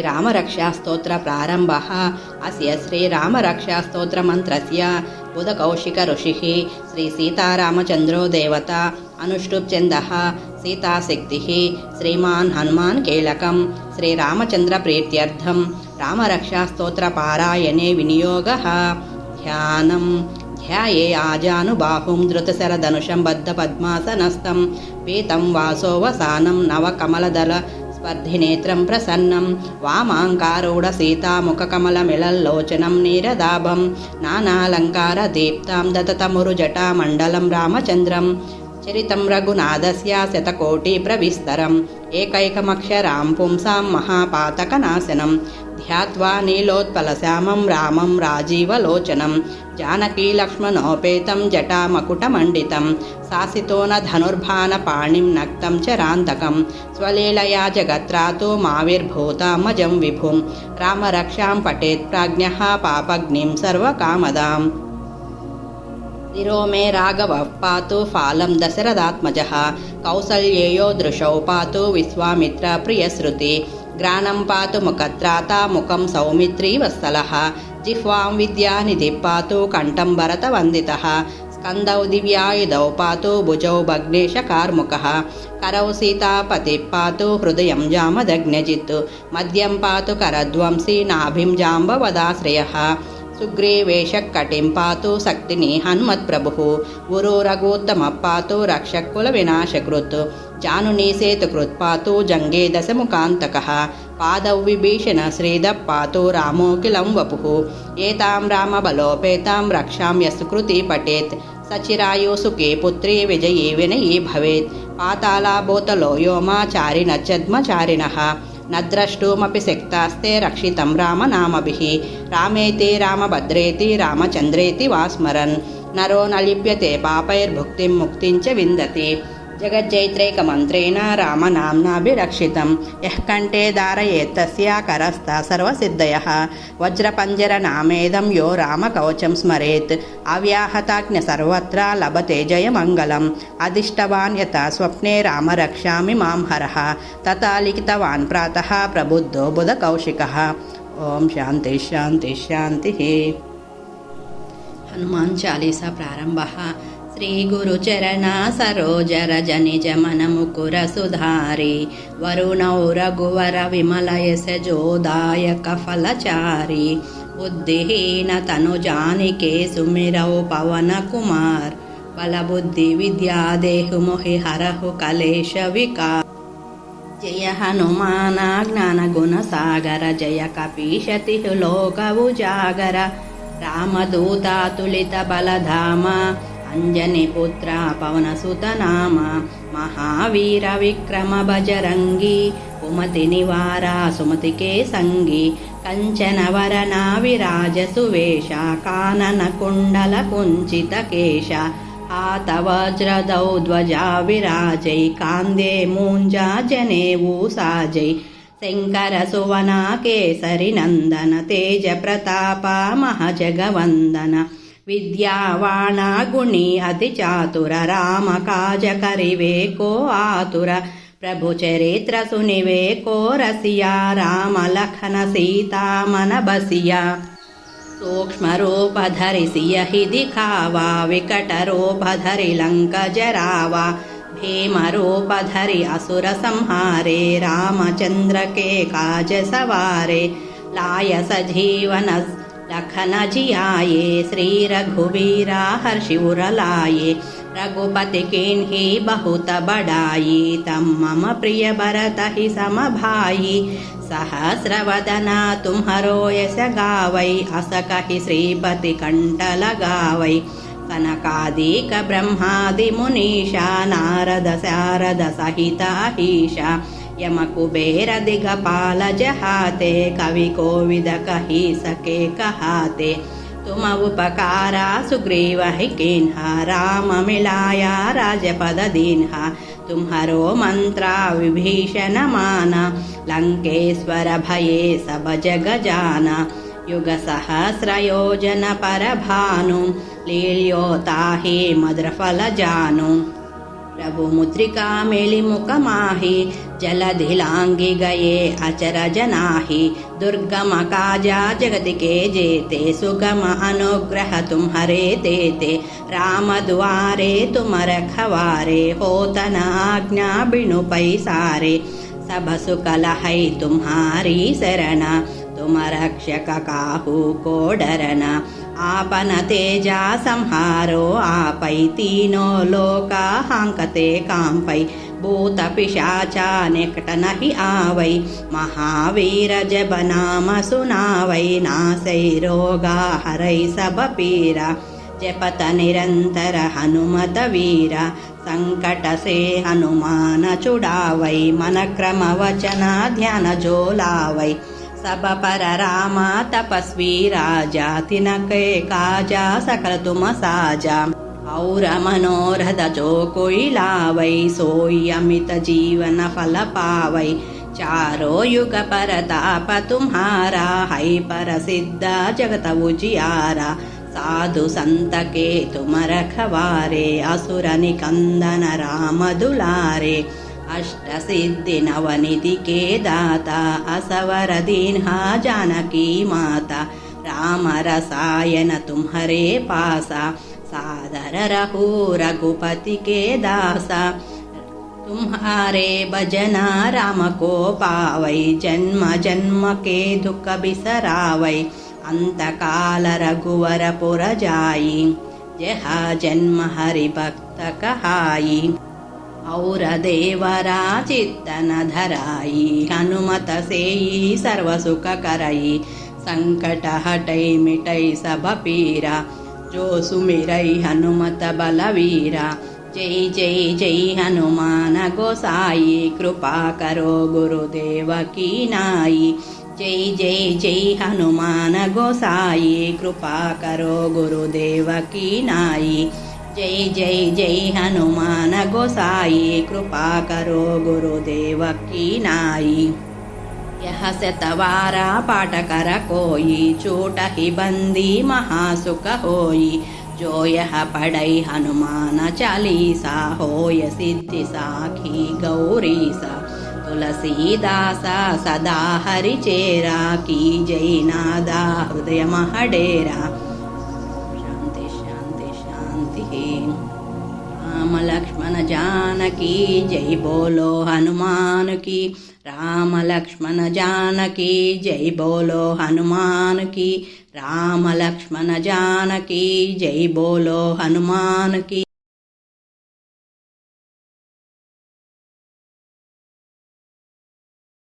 श्रीरामरक्षास्तोत्रप्रारम्भः। अस्य श्रीरामरक्षास्तोत्रमन्त्रस्य बुधकौशिकऋषिः श्रीसीतारामचन्द्रो देवता, अनुष्टुप्छन्दः, सीताशक्तिः, श्रीमान् हनुमान् कीलकं। श्रीरामचन्द्रप्रीत्यर्थं रामरक्षास्तोत्रपारायणे विनियोगः। ध्यानं ध्याये आजानुबाहुं धृतशरधनुषं बद्धपद्मासनस्थं, पीतं वासोवसानं नवकमलदल स्पर्धिनेत्रं प्रसन्नं, वामाङ्कारूढसीतामुखकमलमिलल्लोचनं नीरदाभं, नानालङ्कारदीप्तां दततमुरुजटामण्डलं रामचन्द्रं, चरितं रघुनाथस्य शतकोटिप्रविस्तरम्, एकैकमक्षरां पुंसां महापातकनाशनं, ध्यात्वा नीलोत्पलश्यामं रामं राजीवलोचनं, जानकीलक्ष्मणोपेतं जटामकुटमण्डितं, शासितो न धनुर्बाणपाणिं नक्तं चरान्तकं, स्वलीलया जगत्रातो माविर्भूतामजं विभुं, रामरक्षां पठेत् प्राज्ञः पापग्निं सर्वकामदाम्। शिरो मे राघवः पातु फालं दशरथात्मजः, कौसल्येयो दृशौ पातु विश्वामित्रप्रियश्रुति, ग्राणं पातु मुखत्राता मुखं सौमित्रीवत्सलः, जिह्वां विद्यानिधिः पातु कण्ठं भरतवन्दितः, स्कन्दौ दिव्यायुधौ पातु भुजौ भग्नेशकार्मुकः, करौ सीतापतिः पातु हृदयं जामदग्न्यजित्, मध्यं पातु करध्वंसी नाभिं जाम्बवदाश्रयः, सुग्रीवेशकटिं पातु शक्तिनी हनुमत्प्रभुः, गुरु रघुत्तमः पातु रक्षकुलविनाशकृत्, जानुनी सेतुकृत् पातु जङ्गे दशमुखान्तकः, पादौ विभीषण श्रीदः पातु रामोऽखिलं वपुः, एतां रामबलोपेतां रक्षां यस्कृति पठेत्, सचिरायुसुखे पुत्री विजयी विनयी भवेत्, पातालाभूतलो व्योमाचारिणश्चद्मचारिणः, न द्रष्टुमपि शक्तास्ते रक्षितं रामनामभिः, रामेति रामभद्रेति रामचन्द्रेति वा स्मरन्, नरो न लिप्यते पापैर्भुक्तिं मुक्तिं च विन्दति, जगज्जैत्रैकमन्त्रेण रामनाम्नाभिरक्षितं, यः कण्ठे धारयेत्तस्य करस्था सर्वसिद्धयः, वज्रपञ्जरनामेदं यो रामकवचं स्मरेत्, अव्याहताज्ञ सर्वत्र लभते जयमङ्गलम्, अधिष्ठवान् यथा स्वप्ने राम रक्षामि मां हरः, तथा लिखितवान् प्रातः प्रबुद्धो बुधकौशिकः। ओम शांति शांति शांतिः। हनुमान चालीसा प्रारंभः। श्री गुरुचरणा सरोज रज निज मन मुकुर सुधारी, वरुणौ रघुवर विमल यश जोदायक फलचारी, बुद्धिहीन तनु जानिके सुमिरौ पवन कुमार, बल बुद्धि विद्या देहु मोहि हरहु कलेश विकार। जय हनुमान ज्ञान गुण सागर, जय कपीशति लोक उजागर, रामदूता तुलित बलधामा, अंजनी पुत्र पवनसुत नाम, महावीर विक्रम बजरंगी, कुमति निवारा सुमति के संगी, कंचन वरना विराज सुवेशा, कानन कुंडल कुंचित केशा, हाथ वज्रदौ ध्वजा विराजै, कांदे मूंजा जनेऊ साजै, शंकर सुवना केसरी नंदन, तेज प्रताप महजगवंदन, विद्यावाना गुणी अति चातुर, राम काज करिवे को आतुर, प्रभु चरित्र सुनिवे को रसिया, राम लखन सीता मन बसिया, सूक्ष्म रूप धरि सियहि दिखावा, विकट रूप धरि लंक जरावा, भीम रूप धरि असुर संहारे, रामचंद्र के काज सवारे, लाय सजीवन लखन जियाये, श्री रघुवीरा हर्षि उर लाये, रघुपति कीन्ही बहुत बड़ाई, तम मम प्रिय भरत ही सम भाई, सहस्रवदना तुम्हरो यश गावै, अस कहि श्रीपति कंठ लगावै, सनकादिक ब्रह्मादि मुनीषा, नारद शारद सहित अहीशा, यम कुबेर दिगपाल जहाते, कवि कोविद कहि सके कहाते, तुम उपकारा सुग्रीव ही कीन्हा, राम मिलाया राजपद दीन्हा, तुम्हारो मंत्रा विभीषण माना, लंकेश्वर भये सब जग जाना, युग सहस्र योजन पर भानु, लील्योताहि मद्र फल जानु, प्रभु मुद्रिका मेलि मुख माहि जलधि लांघि गए अचर जनाहि दुर्गम काजा जगति के जेते सुगम अनुग्रह तुम्हारे देते राम द्वारे तुम रखवारे होत न आज्ञा बिनु पैसारे सब सुख लहै तुम्हारी शरण तुम रक्षक काहू को डरना आपन तेजा संहारो आपै तीनों लोका हांकते कांपै भूत पिशाचा निकट नहीं आवै महावीर जब नाम सुनावै नासै रोगा हरै सब पीरा जपत निरंतर हनुमत वीरा संकट से हनुमान छुड़ावै मन क्रम वचन ध्यान जो लावै सब पर रामा तपस्वी राजा तिनके काजा सकल तुम साजा और मनोरथ जो कोई लावै सोई अमित जीवन फल पावै चारों युग परताप तुम्हारा है प्रसिद्ध जगत उजियारा साधु संत के तुम रखवारे असुर निकंदन राम दुलारे अष्ट सिद्धि नवनिधि के दाता असवर दीन्हा जानकी माता राम रसायन तुम्हारे पासा सादर रहु रघुपति के दासा तुम्हारे भजना राम को पावै जन्म जन्म के दुख बिसरावै अंत काल रघुवर पुर जाई जहा जन्म हरि भक्त कहाई और देवरा चित्तन धराई हनुमत सेई सर्व सुख करई संकट हटै मिटै सब पीरा जो सुमिरै हनुमत बलवीरा जय जय जय हनुमान गोसाई कृपा करो गुरुदेव की नाई जय जय जय हनुमान गोसाई कृपा करो गुरुदेव की नाई जय जय जय हनुमान गोसाई कृपा करो गुरुदेव की नाई यह शतवारा पाठ कर कोई चोट ही बंदी महासुख होई जो यह पढ़ई हनुमान चालीसा होय सिद्धि साखी गौरीसा तुलसीदासा सदा हरि चेरा की जय नादा हृदय महडेरा राम लक्ष्मण जानकी जय बोलो हनुमान की राम लक्ष्मण जानकी जय बोलो हनुमान की राम लक्ष्मण जानकी जय बोलो हनुमान की।